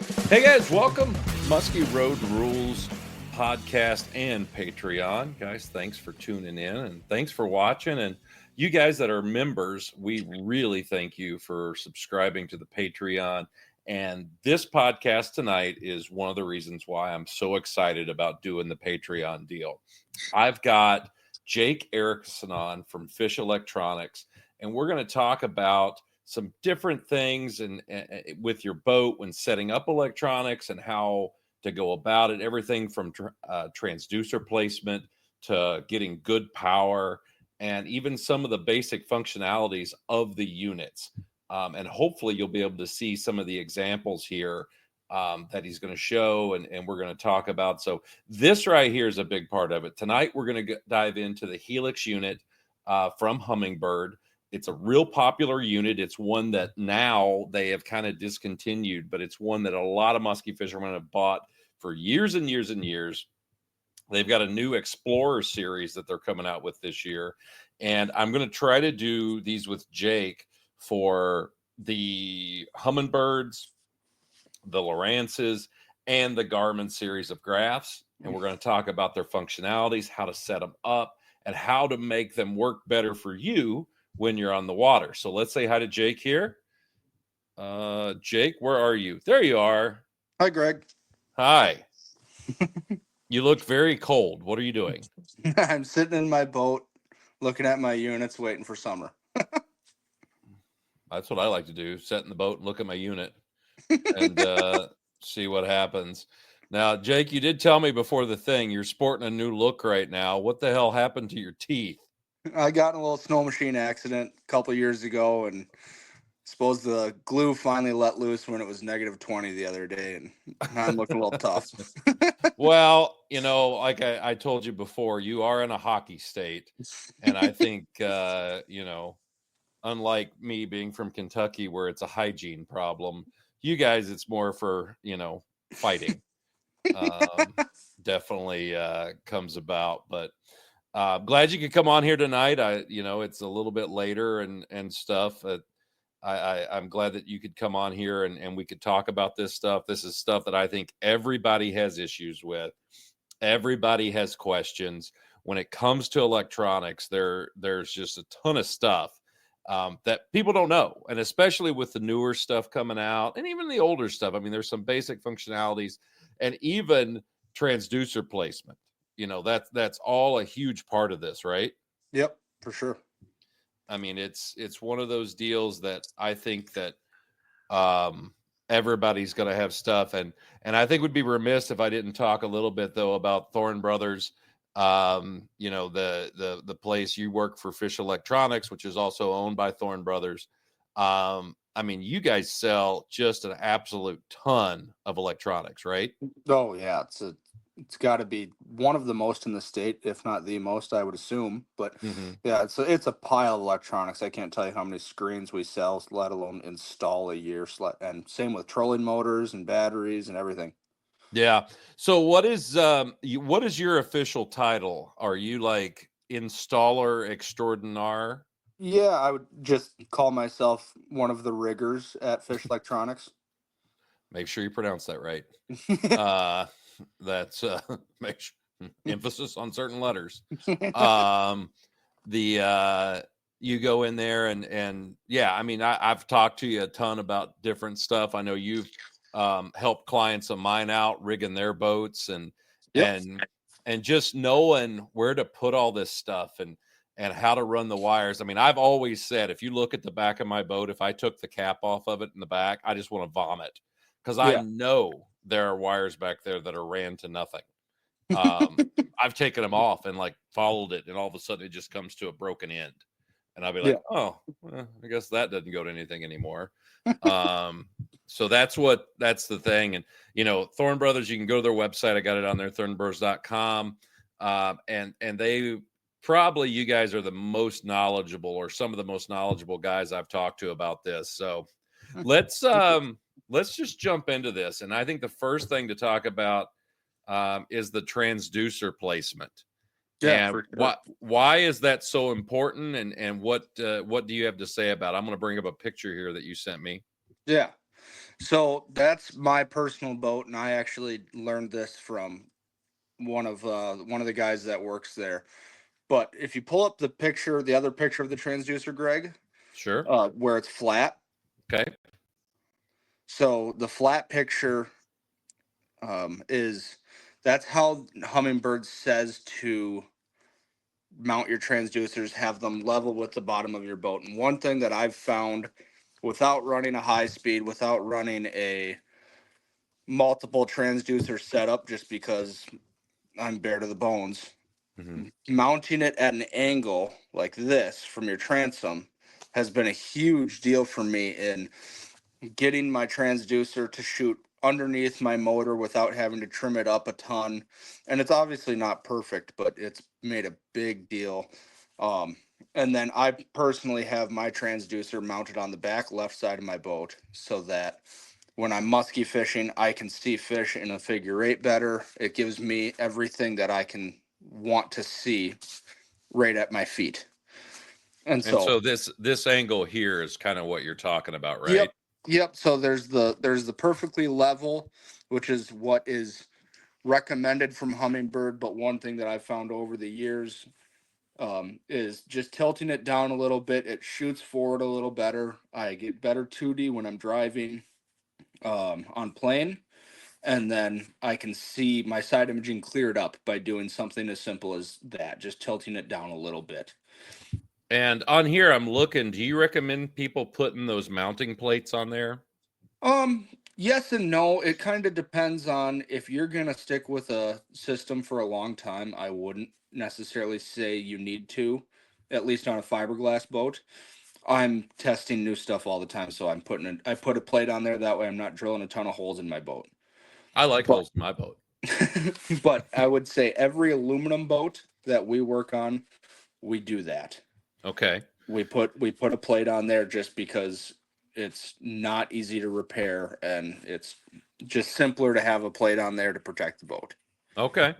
Hey guys, welcome. Muskie Road Rules podcast and Patreon. Guys, thanks for tuning in and thanks for watching. And you guys that are members, we really thank you for subscribing to the Patreon. And this podcast tonight is one of the reasons why I'm so excited about doing the Patreon deal. I've got Jake Erickson on from Fish-Lectronics, and we're going to talk about some different things and with your boat when setting up electronics and how to go about it. Everything from transducer placement to getting good power and even some of the basic functionalities of the units. And hopefully you'll be able to see some of the examples here that he's going to show and we're going to talk about. So this right here is a big part of it. Tonight, we're going to dive into the Helix unit from Humminbird. It's a real popular unit. It's one that now they have kind of discontinued, but it's one that a lot of muskie fishermen have bought for years and years and years. They've got a new Explorer series that they're coming out with this year. And I'm going to try to do these with Jake for the Humminbirds, the Lowrances, and the Garmin series of graphs. And we're going to talk about their functionalities, how to set them up, and how to make them work better for you when you're on the water. So let's say hi to Jake here. Jake, where are you? There you are. Hi, Greg. Hi. You look very cold. What are you doing? I'm sitting in my boat, looking at my units, waiting for summer. That's what I like to do. Sit in the boat and look at my unit and see what happens. Now, Jake, you did tell me before the thing, you're sporting a new look right now. What the hell happened to your teeth? I got in a little snow machine accident a couple years ago, and suppose the glue finally let loose when it was -20 the other day, and I'm looking a little tough. Well, you know, like I told you before, you are in a hockey state, and I think, you know, unlike me being from Kentucky where it's a hygiene problem, you guys, it's more for, you know, fighting. Definitely comes about, but glad you could come on here tonight. You know, it's a little bit later and stuff. I'm glad that you could come on here and we could talk about this stuff. This is stuff that I think everybody has issues with. Everybody has questions when it comes to electronics. There's just a ton of stuff that people don't know, and especially with the newer stuff coming out and even the older stuff. I mean, there's some basic functionalities and even transducer placement. You know, that's all a huge part of this, right? Yep, for sure. I mean, it's one of those deals that I think that everybody's going to have stuff, and I think would be remiss if I didn't talk a little bit though about Thorn Brothers. You know, the place you work for, Fish-Lectronics, which is also owned by Thorn Brothers. I mean, you guys sell just an absolute ton of electronics, right? Oh yeah, it's got to be one of the most in the state, if not the most, I would assume. But yeah, it's a pile of electronics. I can't tell you how many screens we sell, let alone install a year. And same with trolling motors and batteries and everything. Yeah. So what is your official title? Are you like installer extraordinaire? Yeah, I would just call myself one of the riggers at Fish-Lectronics. Make sure you pronounce that right. That's make sure, emphasis on certain letters. You go in there and yeah, I mean, I've talked to you a ton about different stuff. I know you've helped clients of mine out rigging their boats and Yep. and just knowing where to put all this stuff and how to run the wires. I mean, I've always said, if you look at the back of my boat, if I took the cap off of it in the back, I just want to vomit because I know there are wires back there that are ran to nothing. I've taken them off and like followed it, and all of a sudden it just comes to a broken end. And I'll be like, oh, well, I guess that doesn't go to anything anymore. So that's the thing. And, you know, Thorn Brothers, you can go to their website. I got it on there, thornbrothers.com. And they probably, you guys are the most knowledgeable or some of the most knowledgeable guys I've talked to about this. So let's just jump into this. And I think the first thing to talk about is the transducer placement. Yeah, and sure. Why is that so important? And what do you have to say about it? I'm going to bring up a picture here that you sent me. Yeah. So that's my personal boat, and I actually learned this from one of the guys that works there. But if you pull up the other picture of the transducer, Greg, Sure. where it's flat. Okay. So the flat picture is that's how Humminbird says to mount your transducers, have them level with the bottom of your boat. And one thing that I've found, without running a high speed, without running a multiple transducer setup, just because I'm bare to the bones, Mm-hmm. mounting it at an angle like this from your transom has been a huge deal for me in getting my transducer to shoot underneath my motor without having to trim it up a ton. And it's obviously not perfect, but it's made a big deal. And then I personally have my transducer mounted on the back left side of my boat so that when I'm musky fishing, I can see fish in a figure eight better. It gives me everything that I can want to see right at my feet. And And so, so this angle here is kind of what you're talking about, right? yep, yep. So there's the perfectly level, which is what is recommended from Humminbird. But one thing that I've found over the years is just tilting it down a little bit. It shoots forward a little better. I get better 2D when I'm driving on plane. And then I can see my side imaging cleared up by doing something as simple as that, just tilting it down a little bit. And on here, I'm looking. Do you recommend people putting those mounting plates on there? Yes and no. It kind of depends on if you're gonna stick with a system for a long time. I wouldn't necessarily say you need to, at least on a fiberglass boat. I'm testing new stuff all the time, so I put a plate on there. That way, I'm not drilling a ton of holes in my boat. I like But holes in my boat. but I would say every aluminum boat that we work on, we do that. Okay. We put a plate on there just because it's not easy to repair, and it's just simpler to have a plate on there to protect the boat. Okay.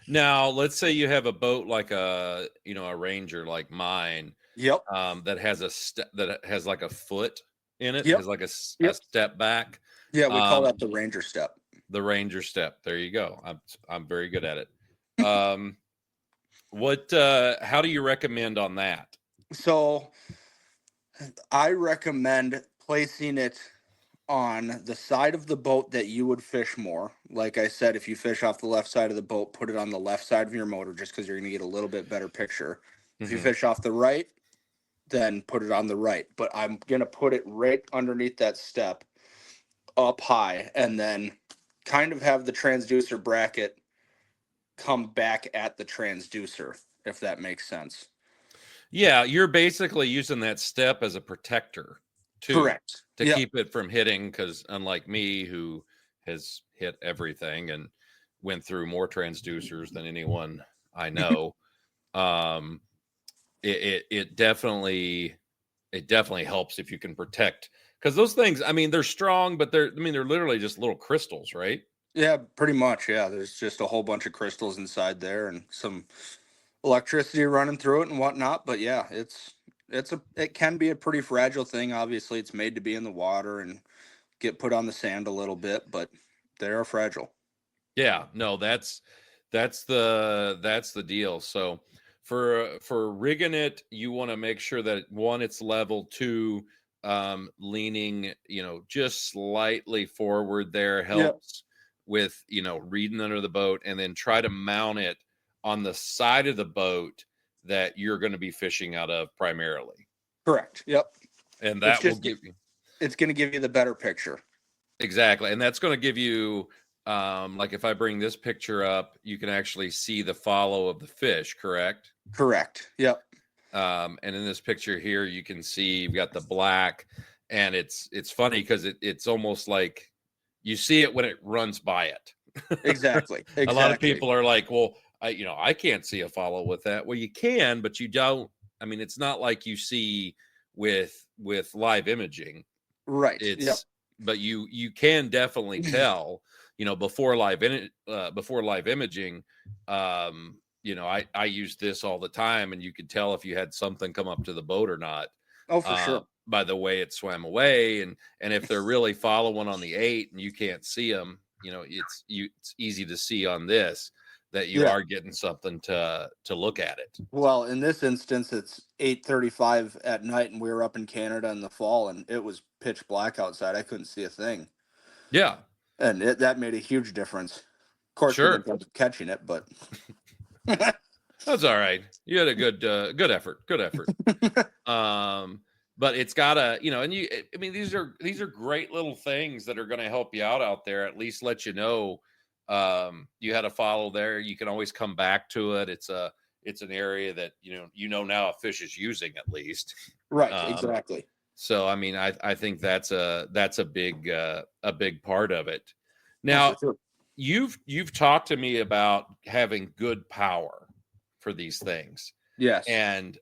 Now, let's say you have a boat like a Ranger like mine, Yep. that has that has like a foot in it, Yep. has like a Yep. step back. Yeah, we call Um, that the Ranger step. the Ranger step. There you go. I'm very good at it. How do you recommend on that? So I recommend placing it on the side of the boat that you would fish more. Like I said, if you fish off the left side of the boat, put it on the left side of your motor just because you're going to get a little bit better picture. If you Mm-hmm. fish off the right, then put it on the right. But I'm going to put it right underneath that step up high, and then kind of have the transducer bracket come back at the transducer, if that makes sense. Yeah, you're basically using that step as a protector too, Correct. to Yep. keep it from hitting. Because unlike me, who has hit everything and went through more transducers than anyone I know, um, it definitely helps if you can protect, because those things, I mean, they're strong, but they're literally just little crystals, right? Yeah, pretty much. Yeah, there's just a whole bunch of crystals inside there and some electricity running through it and whatnot. But yeah, it can be a pretty fragile thing. Obviously, it's made to be in the water and get put on the sand a little bit, but they are fragile. Yeah, no, that's the deal. So for rigging it, you want to make sure that one, it's level, two, leaning, just slightly forward there Yep. helps with, reading under the boat, and then try to mount it on the side of the boat that you're going to be fishing out of primarily. Correct. Yep. And It's that will just give you it's going to give you the better picture. exactly. And that's going to give you, like if I bring this picture up, you can actually see the follow of the fish, correct? Correct. Yep. And in this picture here, you can see you've got the black, and it's funny because it's almost like you see it when it runs by it. Exactly. A lot of Exactly. people are like, well, I can't see a follow with that. Well, you can, but you don't. I mean, it's not like you see with live imaging. Right. Yep. But you can definitely tell, before live imaging. I use this all the time, and you could tell if you had something come up to the boat or not. Oh, for sure. By the way it swam away, and if they're really following on the 8 and you can't see them, it's easy to see on this that you are getting something to look at it. Well, in this instance, it's 8:35 at night, and we were up in Canada in the fall, and it was pitch black outside. I couldn't see a thing. Yeah, and that made a huge difference. Of course, we sure. didn't end up catching it, but That's all right. You had a good effort. Good effort. But it's gotta, and I mean, these are great little things that are going to help you out there. At least let you know you had a follow there. You can always come back to it. It's an area that now a fish is using at least. Right, exactly. So I mean, I think that's a big part of it. Now, you've talked to me about having good power for these things. Yes. And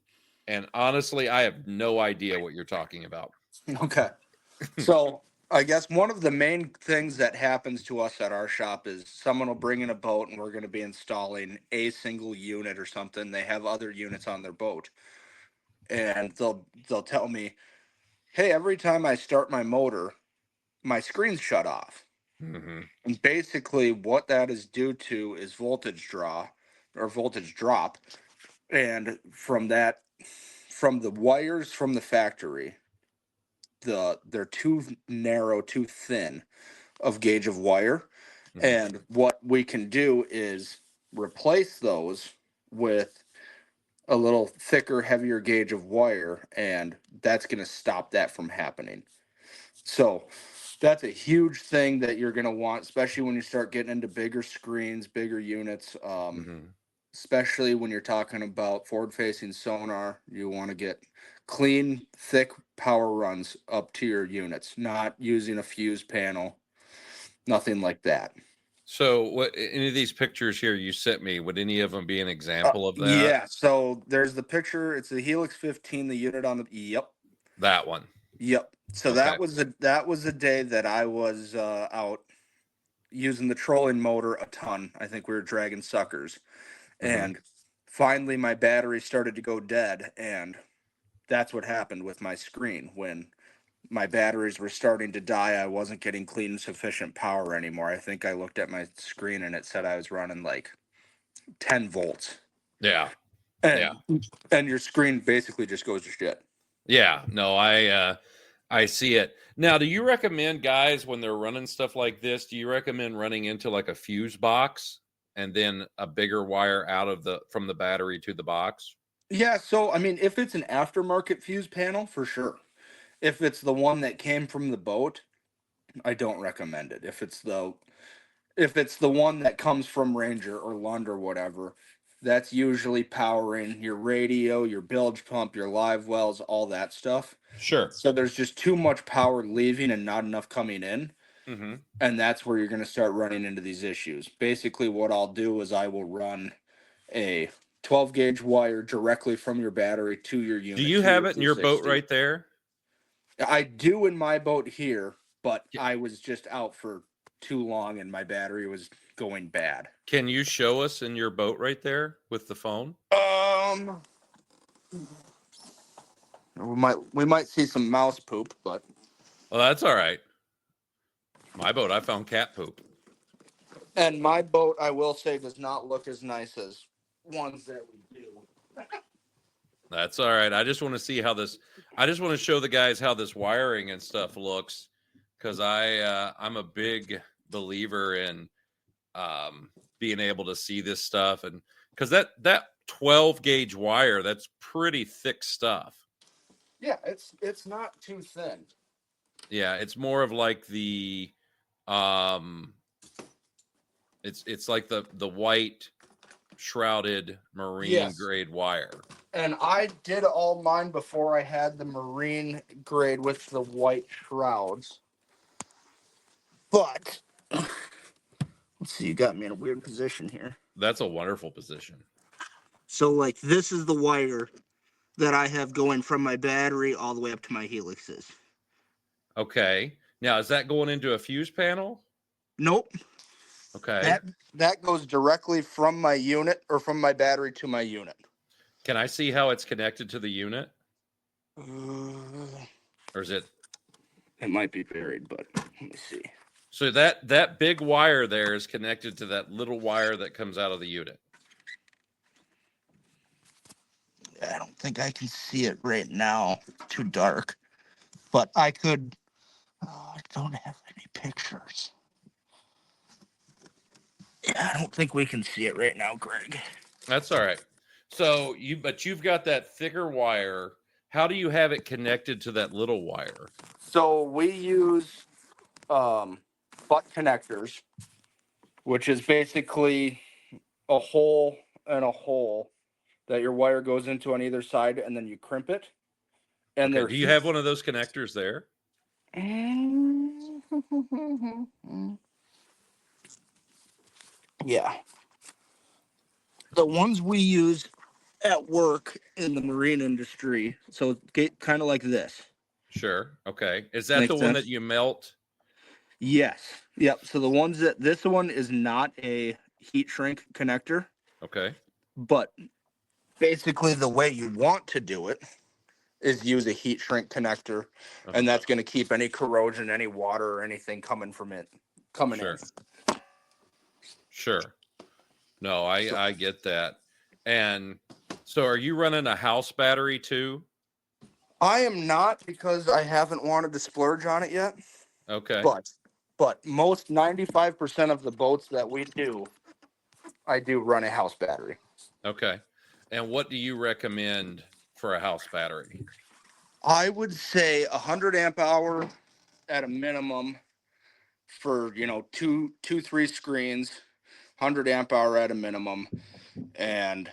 honestly, I have no idea what you're talking about. Okay. So I guess one of the main things that happens to us at our shop is someone will bring in a boat and we're going to be installing a single unit or something. They have other units on their boat. And they'll tell me, hey, every time I start my motor, my screen's shut off. Mm-hmm. And basically what that is due to is voltage drop. And from the wires from the factory, they're too narrow, too thin of gauge of wire. Mm-hmm. And what we can do is replace those with a little thicker, heavier gauge of wire, and that's going to stop that from happening. So that's a huge thing that you're going to want, especially when you start getting into bigger screens, bigger units. Especially when you're talking about forward-facing sonar, you want to get clean, thick power runs up to your units, not using a fuse panel, nothing like that. So, what any of these pictures here you sent me, would any of them be an example of that? Yeah, so there's the picture. It's the Helix 15, the unit on the, yep. That one. Yep. So okay. that was a day that I was out using the trolling motor a ton. I think we were dragging suckers. And finally my battery started to go dead, and that's what happened with my screen. When my batteries were starting to die, I wasn't getting clean sufficient power anymore. I think I looked at my screen and it said I was running like 10 volts. Yeah. And your screen basically just goes to shit. Yeah, no, I see it. Now, do you recommend, guys, when they're running stuff like this, do you recommend running into like a fuse box and then a bigger wire from the battery to the box? Yeah, so I mean, if it's an aftermarket fuse panel, for sure. If it's the one that came from the boat, I don't recommend it. If it's the one that comes from Ranger or Lund or whatever, that's usually powering your radio, your bilge pump, your live wells, all that stuff. Sure. So there's just too much power leaving and not enough coming in. Mm-hmm. And that's where you're going to start running into these issues. Basically, what I'll do is I will run a 12 gauge wire directly from your battery to your unit. Do you have it in your boat right there? I do in my boat here, but I was just out for too long and my battery was going bad. Can you show us in your boat right there with the phone? We might see some mouse poop, but well, that's all right. My boat, I found cat poop. And my boat, I will say, does not look as nice as ones that we do. That's all right. I just want to see how this. I just want to show the guys how this wiring and stuff looks, because I'm a big believer in being able to see this stuff, and because that 12 gauge wire, that's pretty thick stuff. Yeah, it's not too thin. Yeah, it's more of like the it's like the white shrouded marine grade wire. And I did all mine before I had the marine grade with the white shrouds. But let's see, you got me in a weird position here. That's a wonderful position. So like this is the wire that I have going from my battery all the way up to my helixes. Okay. Now, is that going into a fuse panel? Nope. Okay. That goes directly from my unit or from my battery to my unit. Can I see how it's connected to the unit? Or is it? It might be buried, but let me see. So that big wire there is connected to that little wire that comes out of the unit. I don't think I can see it right now. Too dark. But I could. Oh, I don't have any pictures. Yeah, I don't think we can see it right now, Greg. That's all right. So you've got that thicker wire. How do you have it connected to that little wire? So we use butt connectors, which is basically a hole and a hole that your wire goes into on either side, and then you crimp it. And okay, do you have one of those connectors there? Yeah. The ones we use at work in the marine industry, so get kind of like this. Sure. Okay. Is that Makes the one sense? that you melt? Yes. Yep. So the ones that this one is not a heat shrink connector, Okay. but basically the way you want to do it is use a heat shrink connector, and that's going to keep any corrosion, any water, or anything coming from it coming in. Sure. No, I get that. And so are you running a house battery too? I am not, because I haven't wanted to splurge on it yet. Okay. But most 95% of the boats that we do, I do run a house battery. Okay. And what do you recommend for a house battery? I would say 100 amp hour at a minimum for, two, 3 screens, 100 amp hour at a minimum, and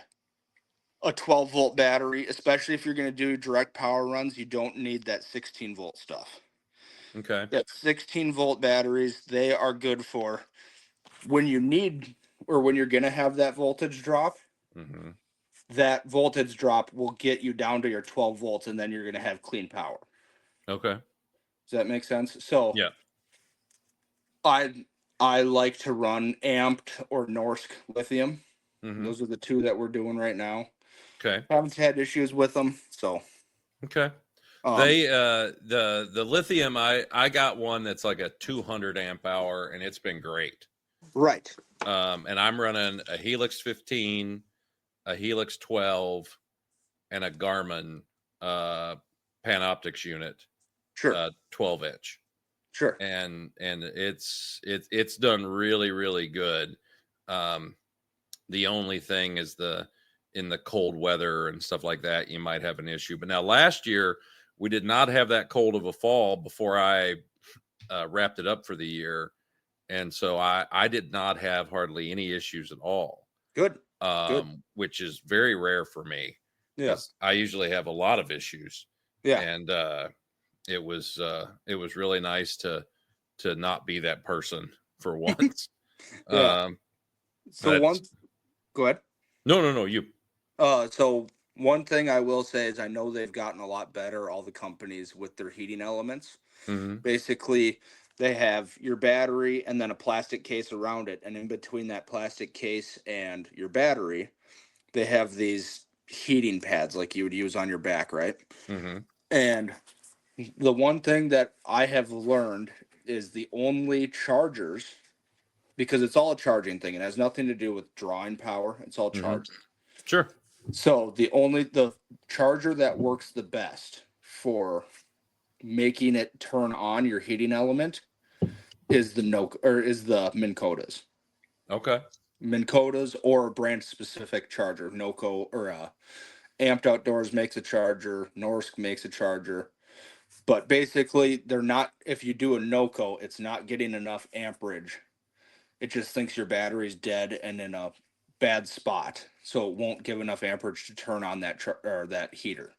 a 12 volt battery, especially if you're going to do direct power runs. You don't need that 16 volt stuff. Okay. That 16 volt batteries, they are good for when you need, or when you're going to have that voltage drop. Mm-hmm. That voltage drop will get you down to your 12 volts, and then you're going to have clean power. Okay. Does that make sense? So yeah, I like to run amped or Norsk lithium. Mm-hmm. Those are the two that we're doing right now. Okay. Haven't had issues with them, so. Okay. They the lithium, I got one that's like a 200 amp hour, and it's been great. Right. And I'm running a Helix 15, a Helix 12, and a Garmin Panoptix unit. Sure. 12 inch. Sure. And it's done really, really good. The only thing is in the cold weather and stuff like that, you might have an issue. But now last year we did not have that cold of a fall before I wrapped it up for the year. And so I did not have hardly any issues at all. Good. Good. Which is very rare for me. Yes. I usually have a lot of issues. Yeah. And it was really nice to not be that person for once. Yeah. Go ahead. No, you. So one thing I will say is I know they've gotten a lot better, all the companies, with their heating elements. Mm-hmm. Basically, they have your battery and then a plastic case around it. And in between that plastic case and your battery, they have these heating pads like you would use on your back, right? Mm-hmm. And the one thing that I have learned is the only chargers, because it's all a charging thing. It has nothing to do with drawing power. It's all charging. Mm-hmm. Sure. So the charger that works the best for making it turn on your heating element is the Minn Kotas. Okay. Minn Kotas, or a brand specific charger. Noco or Amped Outdoors makes a charger. Norsk makes a charger. But basically, they're not. If you do a Noco, it's not getting enough amperage. It just thinks your battery's dead and in a bad spot, so it won't give enough amperage to turn on that heater.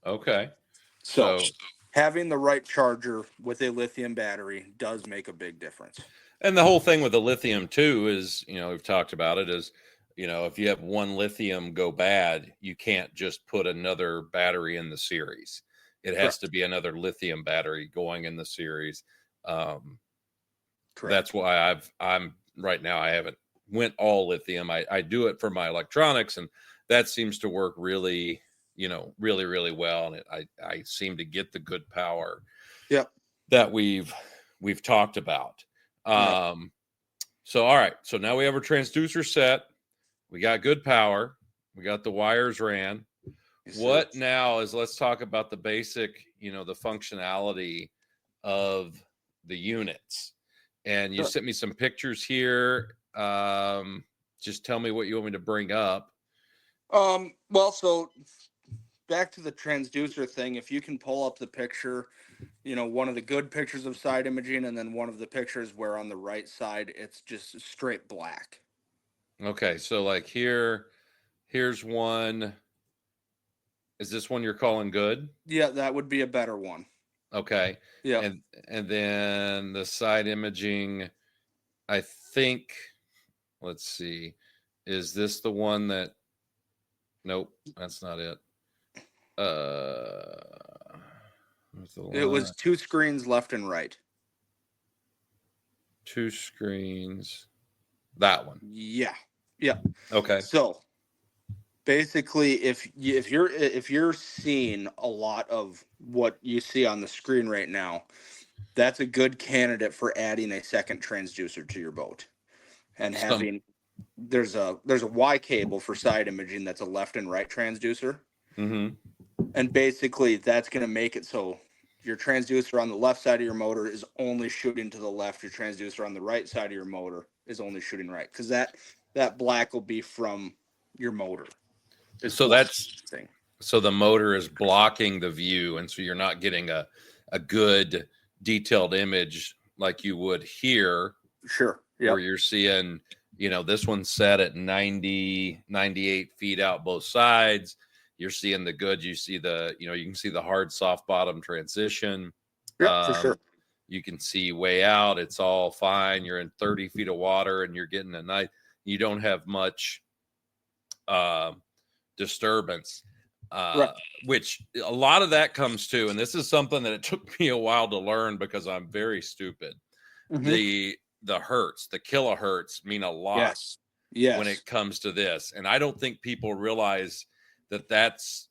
Okay. So having the right charger with a lithium battery does make a big difference. And the whole thing with the lithium too is, we've talked about it, is, if you have one lithium go bad, you can't just put another battery in the series. It has to be another lithium battery going in the series. That's why I'm right now, I haven't went all lithium. I do it for my electronics, and that seems to work really, really, really well. And I seem to get the good power Yep. that we've talked about. So, all right. So now we have our transducer set. We got good power. We got the wires ran. What now is, let's talk about the basic, the functionality of the units. And you sent me some pictures here. Just tell me what you want me to bring up. Well, so back to the transducer thing, if you can pull up the picture, one of the good pictures of side imaging, and then one of the pictures where on the right side, it's just straight black. Okay. So like here's one. Is this one you're calling good? Yeah, that would be a better one. Okay. Yeah. And then the side imaging, I think, let's see. Is this the one that, nope, that's not it. It was 2 screens left and right. 2 screens. That one. Yeah. Yeah. Okay. So basically, if you're seeing a lot of what you see on the screen right now, that's a good candidate for adding a second transducer to your boat, and having there's a Y cable for side imaging that's a left and right transducer, and basically that's going to make it so your transducer on the left side of your motor is only shooting to the left. Your transducer on the right side of your motor is only shooting right, because that black will be from your motor. So so the motor is blocking the view, and so you're not getting a good detailed image like you would here. Sure. Yep. Where you're seeing, this one's set at 90, 98 feet out both sides. You're seeing the good. You see you can see the hard, soft bottom transition. Yeah, for sure. You can see way out. It's all fine. You're in 30 feet of water and you're getting a night. You don't have much disturbance, Right. which a lot of that comes to, and this is something that it took me a while to learn because I'm very stupid. The hertz, the kilohertz mean a lot when it comes to this. And I don't think people realize that that's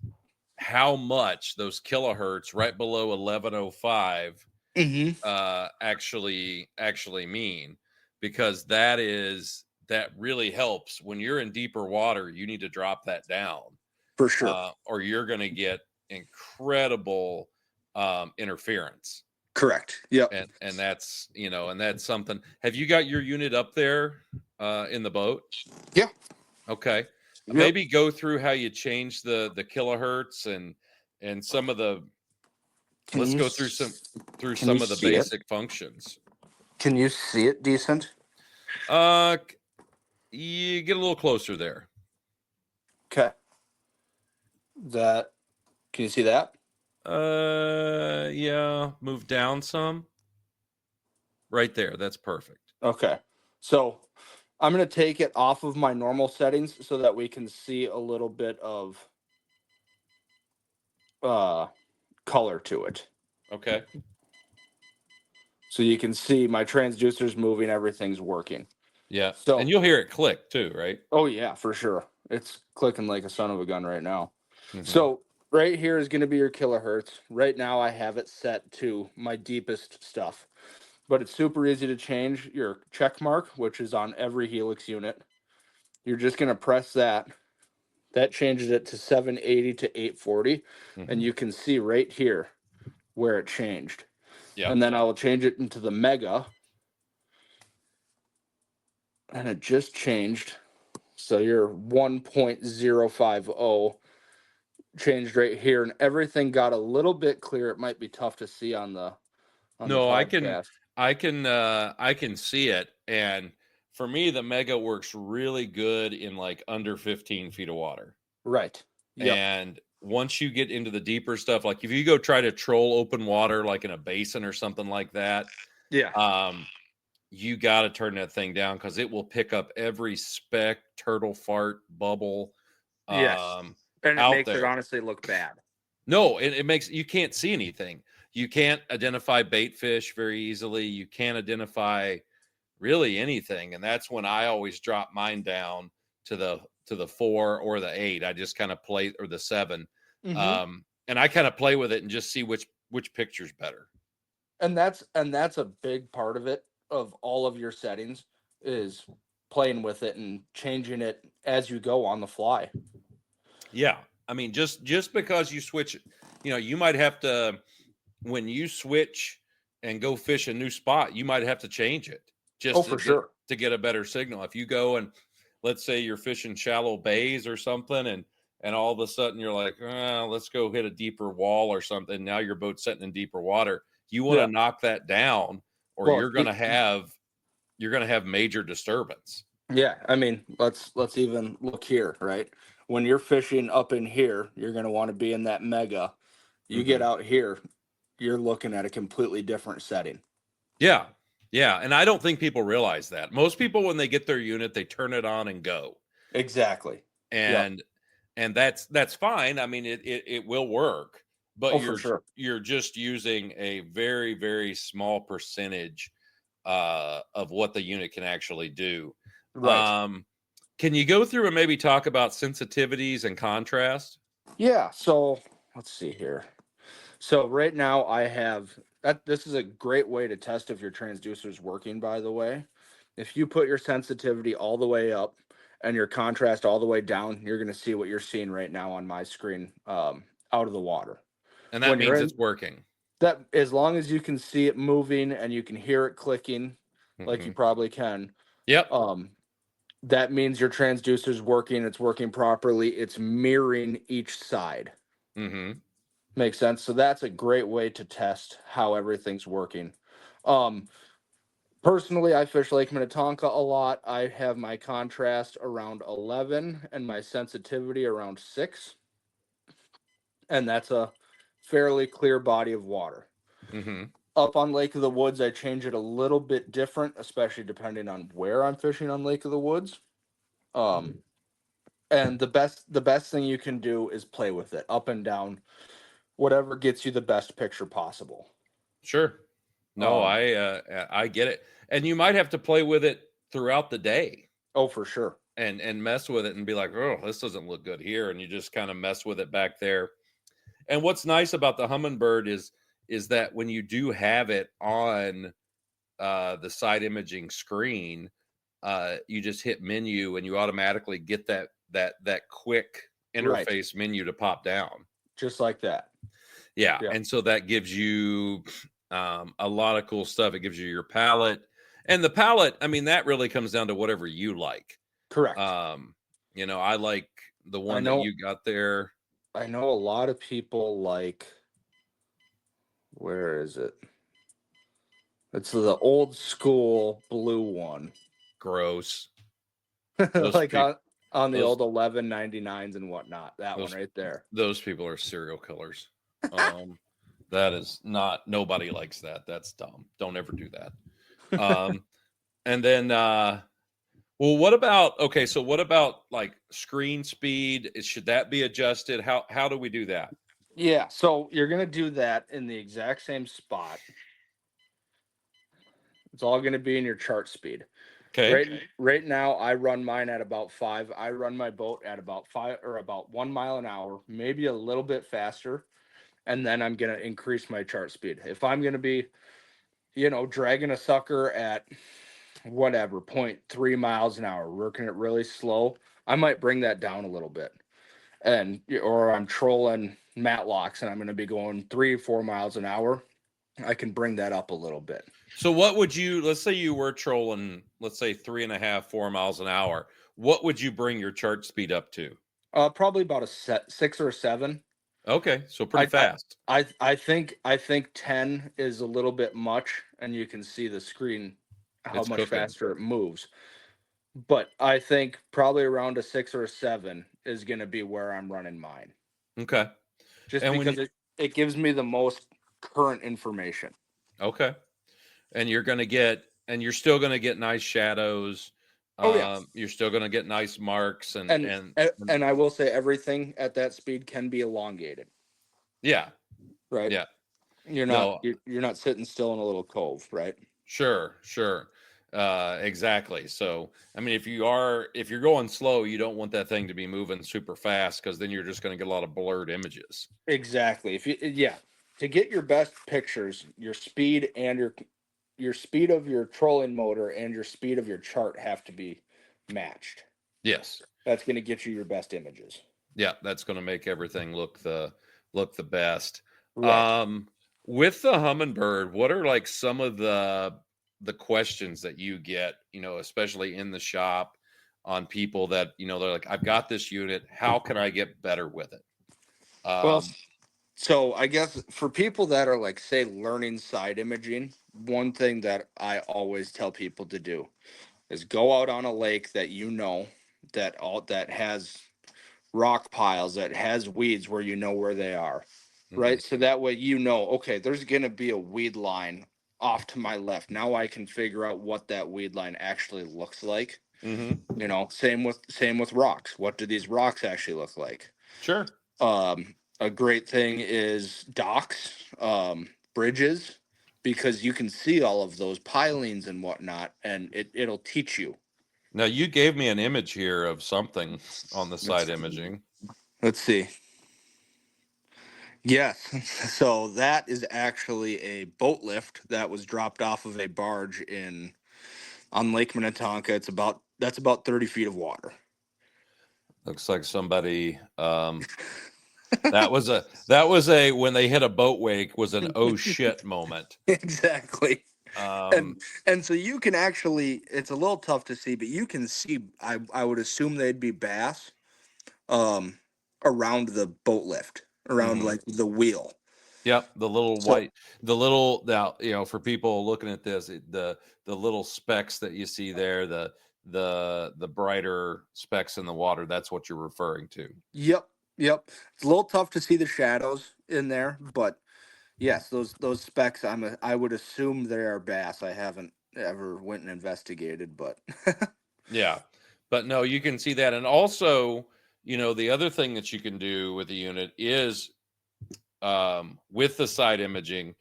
how much those kilohertz right below 1105 actually mean, because that really helps when you're in deeper water. You need to drop that down for sure, or you're going to get incredible interference. Correct. Yep. And that's, and that's something. Have you got your unit up there in the boat? Yeah. Okay. Yep. Maybe go through how you change the kilohertz and some of the. Let's go through some of the basic functions. Can you see it decent? You get a little closer there. Okay. Can you see that? Yeah, move down some. Right there. That's perfect. Okay. So I'm going to take it off of my normal settings so that we can see a little bit of color to it. Okay. So you can see my transducer's moving, everything's working. Yeah. So, and you'll hear it click too, right? Oh yeah, for sure. It's clicking like a son of a gun right now. So right here is going to be your kilohertz. Right now I have it set to my deepest stuff, but it's super easy to change. Your check mark, which is on every Helix unit, you're just going to press that. That changes it to 780 to 840, and you can see right here where it changed. Yeah. And then I will change it into the mega, and it just changed. So your 1.050 changed right here, and everything got a little bit clearer. It might be tough to see on the podcast. I can see it, and for me the mega works really good in like under 15 feet of water. Right. Yep. And once you get into the deeper stuff, like if you go try to troll open water like in a basin or something like that, you got to turn that thing down because it will pick up every speck, turtle fart, bubble. Yes. And it makes it honestly look bad. No, it makes, you can't see anything. You can't identify bait fish very easily. You can't identify really anything. And that's when I always drop mine down to the 4 or the 8. I just kind of play, or the 7. And I kind of play with it and just see which picture's better. And that's a big part of it, of all of your settings, is playing with it and changing it as you go on the fly. Yeah. I mean, just because you switch, you might have to, when you switch and go fish a new spot, you might have to change it just to get a better signal. If you go and let's say you're fishing shallow bays or something, and all of a sudden you're like, let's go hit a deeper wall or something. Now your boat's sitting in deeper water. You want to knock that down, or you're going to have major disturbance. Yeah, I mean, let's even look here, right? When you're fishing up in here, you're going to want to be in that mega. You get out here, you're looking at a completely different setting. Yeah. Yeah. And I don't think people realize that. Most people, when they get their unit, they turn it on and go. Exactly. And that's fine. I mean, it will work, but you're just using a very, very small percentage of what the unit can actually do. Right. Can you go through and maybe talk about sensitivities and contrast? Yeah. So let's see here. So right now I have that. This is a great way to test if your transducer is working, by the way. If you put your sensitivity all the way up and your contrast all the way down, you're going to see what you're seeing right now on my screen, out of the water. And that means it's working. That, as long as you can see it moving and you can hear it clicking, like you probably can. Yep. That means your transducer is working. It's working properly. It's mirroring each side. Makes sense. So that's a great way to test how everything's working. Personally, I fish Lake Minnetonka a lot. I have my contrast around 11 and my sensitivity around 6. And that's a fairly clear body of water. Up on Lake of the Woods, I change it a little bit different, especially depending on where I'm fishing on Lake of the Woods. And the best thing you can do is play with it up and down, whatever gets you the best picture possible. Sure. No, I get it. And you might have to play with it throughout the day. Oh, for sure. And mess with it and be like, oh, this doesn't look good here. And you just kind of mess with it back there. And what's nice about the Humminbird is that when you do have it on the side imaging screen, you just hit menu and you automatically get that quick interface menu to pop down. Just like that. Yeah. And so that gives you a lot of cool stuff. It gives you your palette. And the palette, I mean, that really comes down to whatever you like. Correct. I like the one that you got there. I know a lot of people like, where is it? It's the old school blue one. Gross. Like on the old 1199s and whatnot. That one right there. Those people are serial killers. That is not, nobody likes that. That's dumb. Don't ever do that. And then, well, what about like screen speed? Should that be adjusted? How do we do that? Yeah. So you're going to do that in the exact same spot. It's all going to be in your chart speed. Okay. Right now, I run mine at about 5. I run my boat at about 5 or about 1 mile an hour, maybe a little bit faster. And then I'm going to increase my chart speed. If I'm going to be, dragging a sucker at whatever, 0.3 miles an hour, working it really slow, I might bring that down a little bit. Or I'm trolling matlocks and I'm going to be going 3 or 4 miles an hour. I can bring that up a little bit. So what would let's say you were trolling, let's say 3.5, 4 miles an hour. What would you bring your chart speed up to? Probably about a 6 or 7. Okay. So pretty fast. I think 10 is a little bit much, and you can see the screen, how much faster it moves. But I think probably around a 6 or a 7 is going to be where I'm running mine. Okay. Just because it gives me the most current information. Okay. And you're still going to get nice shadows. You're still going to get nice marks and I will say everything at that speed can be elongated. Yeah. Right. Yeah. You're not sitting still in a little cove, right? Sure. Exactly. So, I mean, if you're going slow, you don't want that thing to be moving super fast, because then you're just going to get a lot of blurred images. Exactly. To get your best pictures, your speed and your speed of your trolling motor and your speed of your chart have to be matched. Yes. That's going to get you your best images. Yeah, that's going to make everything look the best. Right. With the Humminbird, what are like some of the questions that you get, especially in the shop, on people that, they're like, I've got this unit, how can I get better with it? Well, so I guess for people that are like, say, learning side imaging, one thing that I always tell people to do is go out on a lake that that has rock piles, that has weeds where where they are, Mhm. right? So that way okay, there's gonna be a weed line off to my left. Now I can figure out what that weed line actually looks like. Mhm. Same with rocks. What do these rocks actually look like? Sure. A great thing is docks, bridges, because you can see all of those pilings and whatnot, and it'll teach you. Now, you gave me an image here of something on the Let's side imaging. let's see. Yes, so that is actually a boat lift that was dropped off of a barge on Lake Minnetonka. That's about 30 feet of water. Looks like somebody that was a when they hit a boat wake was an oh shit moment. Exactly. Um, And so you can actually, it's a little tough to see, but you can see, I would assume they'd be bass um around the boat lift, around mhm. like the wheel. Yep, the little So white, now, for people looking at this, the little specks that you see there, the brighter specks in the water, that's what you're referring to. yep, yep. It's a little tough to see the shadows in there, but yes, those specs I would assume they are bass. I haven't ever went and investigated, but Yeah. But no, you can see that. And also, the other thing that you can do with the unit is, with the side imaging,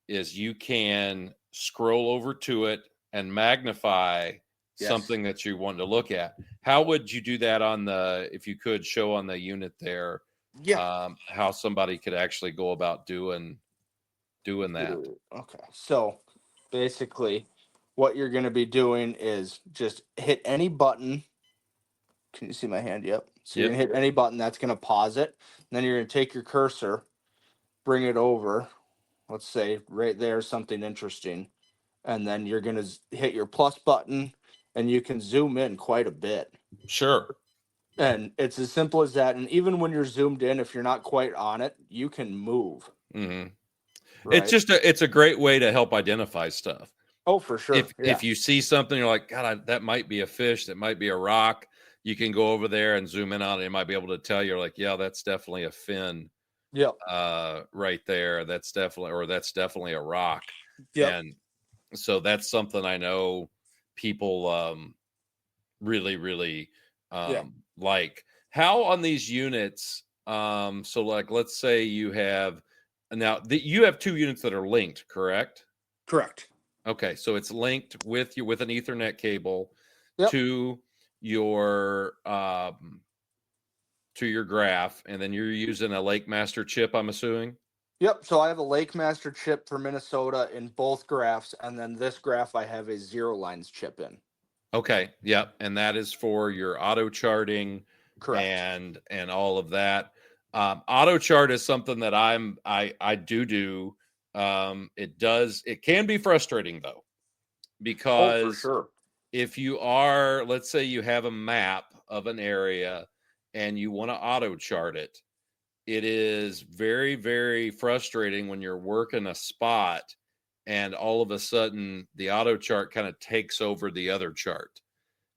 is you can scroll over to it and magnify yes. something that you want to look at. How would you do that if you could show on the unit there, Yeah. how somebody could actually go about doing that? Okay. So basically what you're going to be doing is just hit any button. Can you see my hand? Yep. So you're Yep. going to hit any button that's going to pause it. And then you're going to take your cursor, bring it over. Let's say right there, something interesting. And then you're going to hit your plus button and you can zoom in quite a bit. Sure. And it's as simple as that. And even when you're zoomed in, if you're not quite on it, you can move. Hmm. It's Right. just it's a great way to help identify stuff. Oh, for sure. If Yeah. you see something, you're like, God, that might be a fish, that might be a rock. You can go over there and zoom in on it. It might be able to tell you, like, yeah, that's definitely a fin, Yep. right there. That's definitely a rock. Yep. And so that's something I know people really, really Yeah. like. How on these units? So like, let's say you have you have two units that are linked, correct? Correct. Okay, so it's linked with an Ethernet cable Yep. to your graph, and then you're using a Lake Master chip, I'm assuming. Yep. So I have a Lake Master chip for Minnesota in both graphs, and then this graph I have a Zero Lines chip in. Okay, yep, and that is for your auto charting Correct. and all of that. Auto chart is something that I do. It can be frustrating though, Oh, for because sure. if you are, let's say you have a map of an area and you want to auto chart it, it is very, very frustrating when you're working a spot and all of a sudden the auto chart kind of takes over the other chart.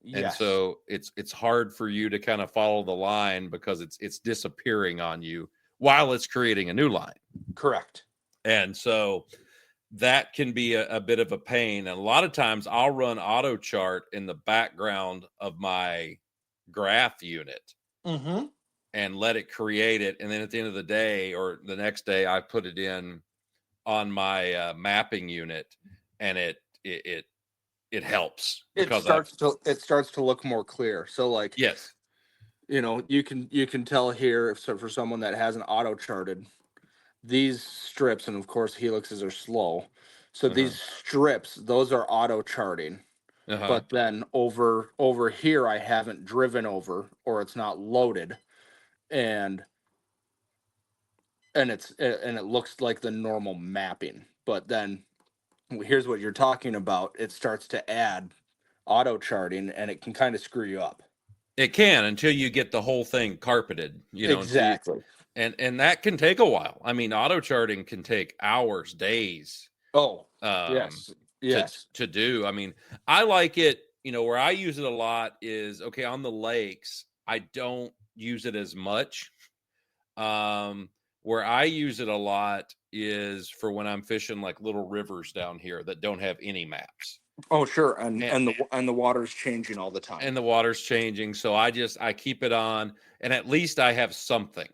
And Yes. so it's hard for you to kind of follow the line, because it's disappearing on you while it's creating a new line. Correct. And so that can be a bit of a pain. And a lot of times I'll run auto chart in the background of my graph unit Mm-hmm. and let it create it. And then at the end of the day or the next day, I put it in on my mapping unit, and it it helps it because starts to look more clear. So like, yes. you can tell here if so for someone that hasn't auto charted these strips, and of course helixes are slow. So these strips, those are auto charting. But then over here I haven't driven over, or it's not loaded, and it looks like the normal mapping. But then here's what you're talking about. It starts to add auto charting, and it can kind of screw you up. It can, until you get the whole thing carpeted, Exactly. and that can take a while. I mean, auto charting can take hours, days. Oh, yes. To do. I mean, I like it, where I use it a lot is, okay, on the lakes, I don't use it as much. Where I use it a lot is for when I'm fishing like little rivers down here that don't have any maps. Oh, sure. And the water's changing all the time. And the water's changing. So I keep it on, and at least I have something.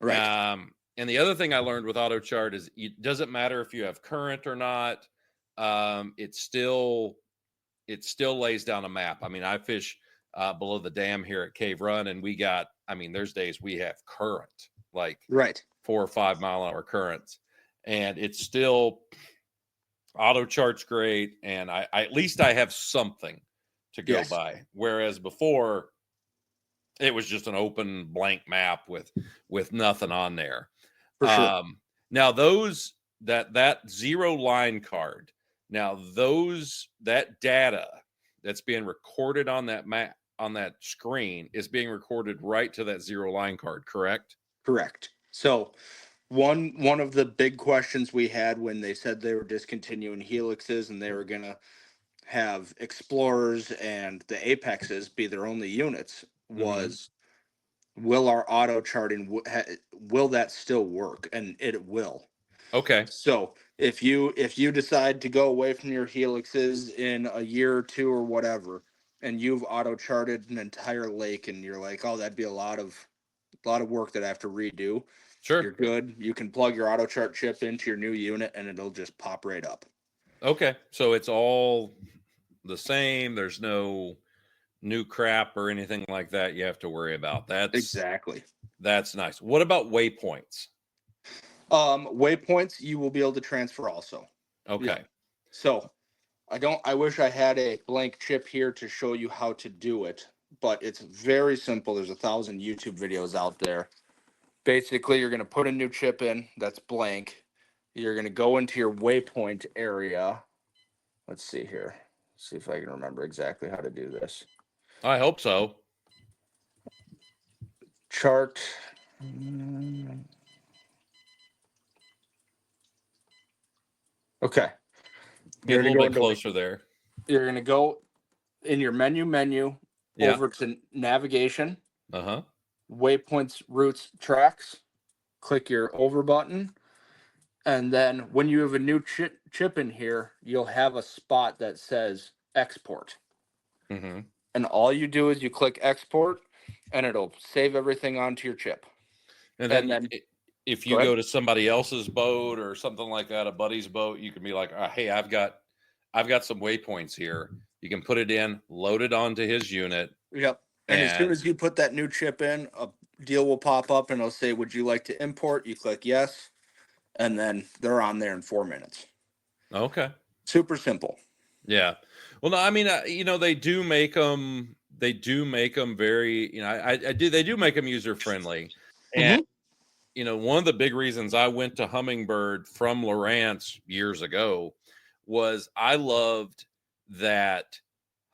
Right. And the other thing I learned with auto chart is it doesn't matter if you have current or not. It still lays down a map. I mean, I fish below the dam here at Cave Run, and there's days we have current, like right, 4 or 5 mile an hour currents, and it's still auto chart's great. And I at least I have something to go by. Whereas before it was just an open blank map with nothing on there. For sure. Now that zero line card, now that data that's being recorded on that map, on that screen, is being recorded right to that zero line card, correct? Correct. So one of the big questions we had when they said they were discontinuing helixes and they were going to have explorers and the apexes be their only units was, will our auto charting, will that still work? And it will. Okay. So if you decide to go away from your helixes in a year or two or whatever, and you've auto charted an entire lake, and you're like, oh, that'd be a lot of work that I have to redo. Sure. You're good. You can plug your auto chart chip into your new unit, and it'll just pop right up. Okay, so it's all the same. There's no new crap or anything like that you have to worry about. That's nice. What about waypoints? Waypoints you will be able to transfer also. Okay. Yeah. So I wish I had a blank chip here to show you how to do it, but it's very simple. There's 1,000 YouTube videos out there. Basically, you're going to put a new chip in that's blank. You're going to go into your waypoint area. Let's see here. See if I can remember exactly how to do this. I hope so. Chart. Okay. Get a little bit closer there. You're going to go in your menu over to navigation. Waypoints, routes, tracks. Click your over button. And then when you have a new chip in here, you'll have a spot that says export. And all you do is you click export, and it'll save everything onto your chip. And then if you go to somebody else's boat or something like that, a buddy's boat, you can be like, hey, I've got some waypoints here. You can put it in, load it onto his unit. Yep. And as soon as you put that new chip in, a deal will pop up, and it'll say, would you like to import? You click yes, and then they're on there in 4 minutes. Okay. Super simple. Yeah. Well, no, I mean, they do make them very, they do make them user friendly. And, one of the big reasons I went to Humminbird from Lowrance years ago was I loved that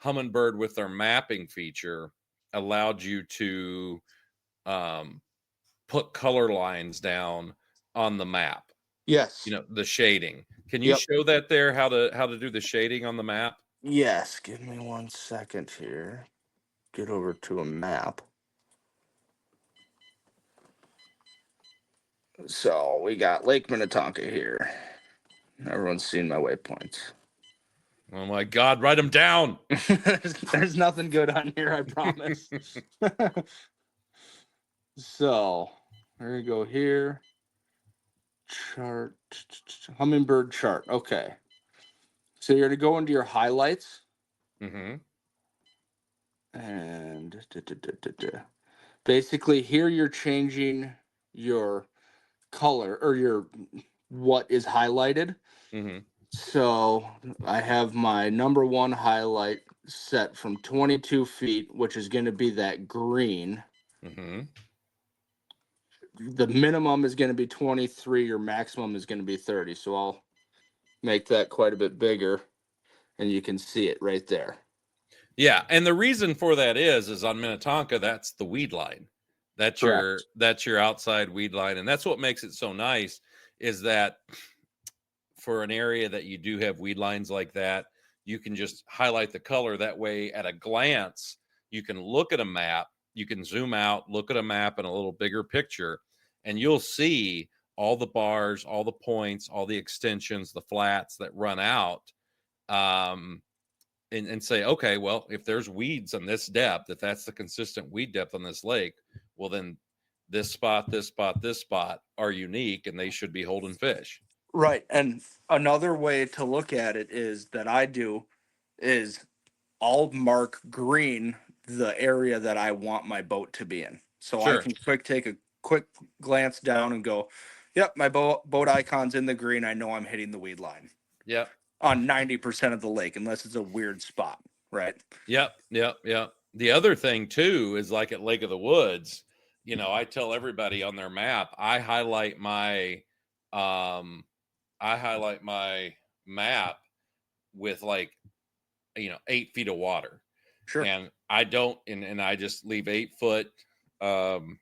Humminbird with their mapping feature allowed you to put color lines down on the map. Yes. The shading. Can you show that there, how to do the shading on the map? Yes. Give me 1 second here. Get over to a map. So we got Lake Minnetonka here. Everyone's seen my waypoints. Oh my God, write them down. There's nothing good on here, I promise. So, there you go here. Chart. Humminbird chart. Okay. So you're going to go into your highlights. Mm-hmm. And basically here you're changing your color or your what is highlighted. Mm-hmm. So I have my number one highlight set from 22 feet, which is going to be that green. Mm-hmm. The minimum is going to be 23, your maximum is going to be 30. So I'll make that quite a bit bigger, and you can see it right there. Yeah, and the reason for that is on Minnetonka, that's the weed line. That's Correct. your outside weed line, and that's what makes it so nice. Is that for an area that you do have weed lines like that, you can just highlight the color. That way, at a glance, you can look at a map, you can zoom out, look at a map in a little bigger picture, and you'll see all the bars, all the points, all the extensions, the flats that run out. And say, okay, well, if there's weeds on this depth, if that's the consistent weed depth on this lake, well, then this spot, this spot, this spot are unique and they should be holding fish. Right. And another way to look at it is that I do is I'll mark green the area that I want my boat to be in. So I Sure. can take a quick glance down and go, yep, my boat icon's in the green. I know I'm hitting the weed line. Yep. On 90% of the lake, unless it's a weird spot, right? Yep. The other thing too is like at Lake of the Woods, I tell everybody on their map, I highlight my map with 8 feet of water. Sure. And I don't, and I just leave 8 foot, 1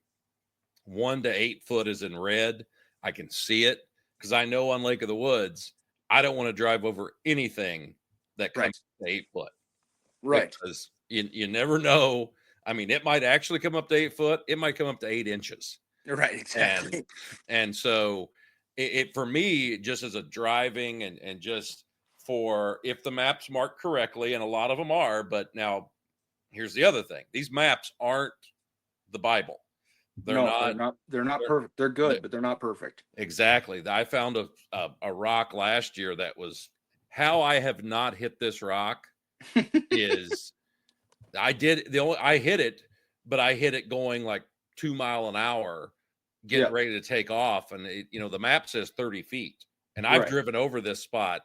to 8 foot is in red. I can see it because I know on Lake of the Woods, I don't want to drive over anything that comes to 8 foot. Right. Because you never know. I mean, it might actually come up to 8 foot. It might come up to 8 inches. Right. Exactly. And so it for me, just as a driving and just for if the maps marked correctly, and a lot of them are, but now here's the other thing. These maps aren't the Bible. They're not perfect. They're good, but they're not perfect. Exactly. I found a rock last year that was how I have not hit this rock is I hit it, but I hit it going like 2 mile an hour, getting ready to take off. And the map says 30 feet. And I've driven over this spot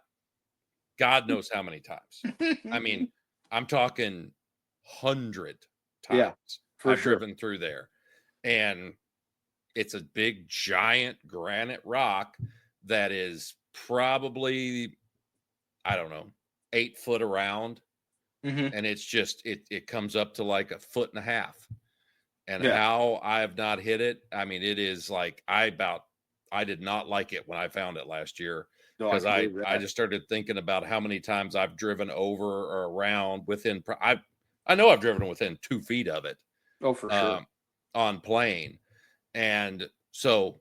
God knows how many times. I mean, I'm talking 100 times I've driven through there. And it's a big, giant granite rock that is probably, I don't know, 8 foot around. Mm-hmm. And it's just, it comes up to like 1.5 feet. And how I have not hit it, I mean, it is like, I did not like it when I found it last year. Because I just started thinking about how many times I've driven over or around within, I know I've driven within 2 feet of it. Oh, for sure. On plane. And so,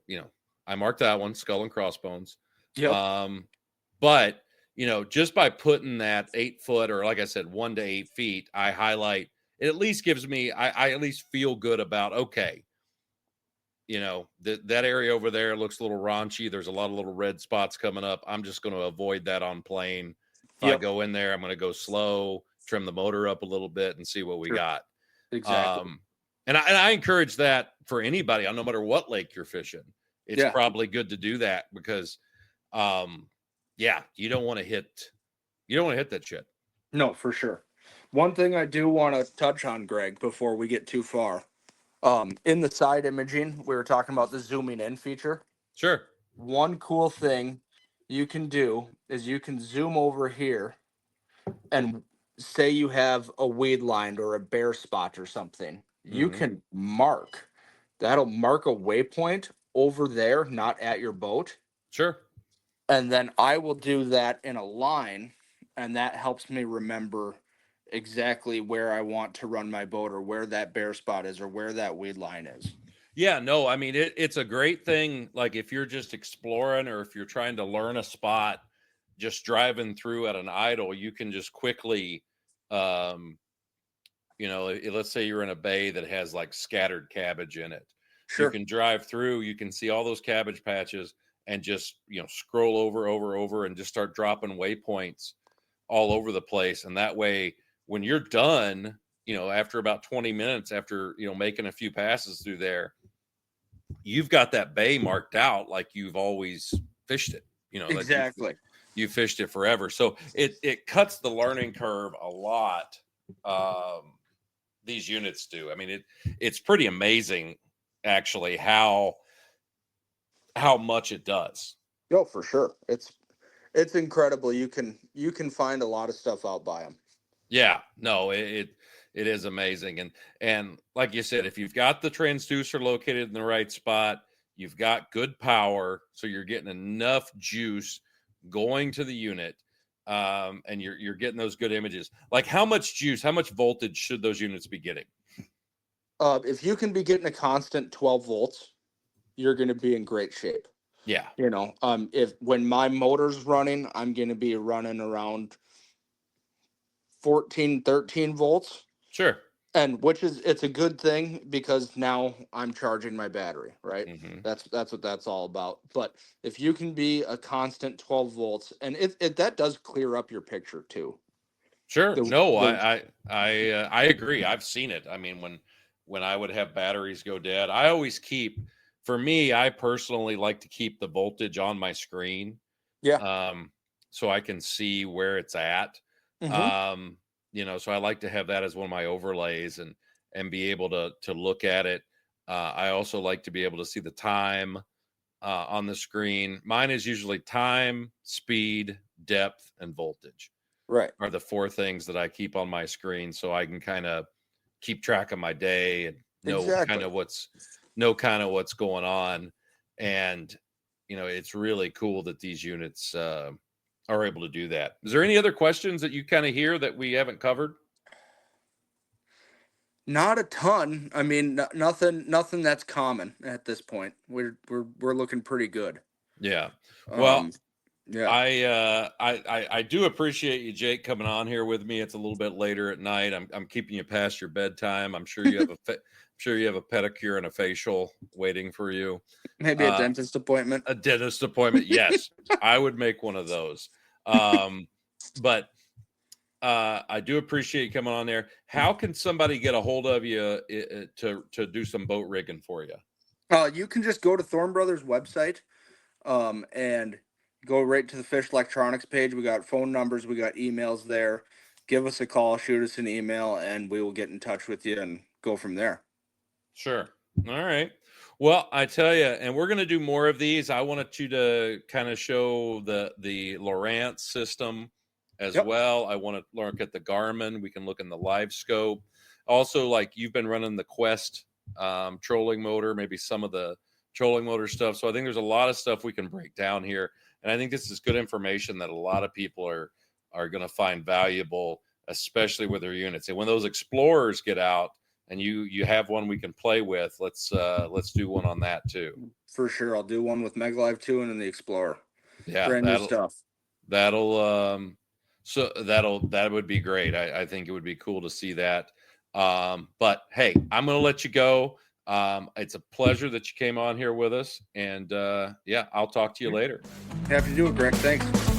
I marked that one, skull and crossbones. Yep. But, just by putting that 8 foot, or like I said, 1 to 8 feet, I highlight, it at least gives me, I at least feel good about, okay, that area over there looks a little raunchy. There's a lot of little red spots coming up. I'm just going to avoid that on plane. If I go in there, I'm going to go slow, trim the motor up a little bit and see what we got. Exactly. And I encourage that for anybody, no matter what lake you're fishing. It's probably good to do that because, you don't want to hit that shit. No, for sure. One thing I do want to touch on, Greg, before we get too far. In the side imaging, we were talking about the zooming in feature. Sure. One cool thing you can do is you can zoom over here and say you have a weed line or a bare spot or something. Mm-hmm. You can mark. That'll mark a waypoint over there, not at your boat. Sure. And then I will do that in a line, and that helps me remember exactly where I want to run my boat or where that bare spot is or where that weed line is. Yeah, no, I mean, it's a great thing. Like if you're just exploring or if you're trying to learn a spot, just driving through at an idle, you can just quickly, let's say you're in a bay that has like scattered cabbage in it. Sure. You can drive through, you can see all those cabbage patches and just, scroll over and just start dropping waypoints all over the place. And that way, when you're done, after about 20 minutes, after, making a few passes through there, you've got that bay marked out like you've always fished it, Exactly. like you fished it forever. So it cuts the learning curve a lot. These units do. I mean, it's pretty amazing actually how much it does. Oh, for sure. It's incredible. You can find a lot of stuff out by them. Yeah, no, it is amazing. And like you said, if you've got the transducer located in the right spot, you've got good power, so you're getting enough juice going to the unit, and you're getting those good images. Like how much juice, how much voltage should those units be getting? If you can be getting a constant 12 volts, you're going to be in great shape. Yeah. When my motor's running, I'm going to be running around 14, 13 volts. Sure. And it's a good thing because now I'm charging my battery, right? Mm-hmm. That's what that's all about. But if you can be a constant 12 volts, and that does clear up your picture too. Sure. I agree. I've seen it. I mean, when I would have batteries go dead, I always for me, I personally like to keep the voltage on my screen. Yeah. So I can see where it's at. Mm-hmm. So I like to have that as one of my overlays and be able to look at it. I also like to be able to see the time on the screen. Mine is usually time, speed, depth, and voltage. Right. Are the four things that I keep on my screen so I can kind of keep track of my day and know kind of what's going on. And, it's really cool that these units are able to do that. Is there any other questions that you kind of hear that we haven't covered? Not a ton. I mean, nothing that's common at this point. We're looking pretty good. Yeah. Well, yeah. I do appreciate you, Jake, coming on here with me. It's a little bit later at night. I'm keeping you past your bedtime. I'm sure you have a pedicure and a facial waiting for you. Maybe a dentist appointment. A dentist appointment. Yes, I would make one of those. But I do appreciate you coming on there. How can somebody get a hold of you to do some boat rigging for you? You can just go to Thorn Brothers website, and go right to the Fish-Lectronics page. We got phone numbers, we got emails there. Give us a call, shoot us an email, and we will get in touch with you and go from there. Sure. All right. Well, I tell you, and we're going to do more of these. I wanted you to kind of show the Lowrance system as well. I want to look at the Garmin. We can look in the live scope. Also, like you've been running the Quest trolling motor, maybe some of the trolling motor stuff. So I think there's a lot of stuff we can break down here. And I think this is good information that a lot of people are going to find valuable, especially with their units. And when those Explorers get out and you have one we can play with, let's do one on that too. For sure. I'll do one with Meglive 2 and then the Explorer. Yeah. Brand new stuff. That would be great. I think it would be cool to see that. But hey, I'm going to let you go. It's a pleasure that you came on here with us, and I'll talk to you later. Happy to do it, Greg. Thanks.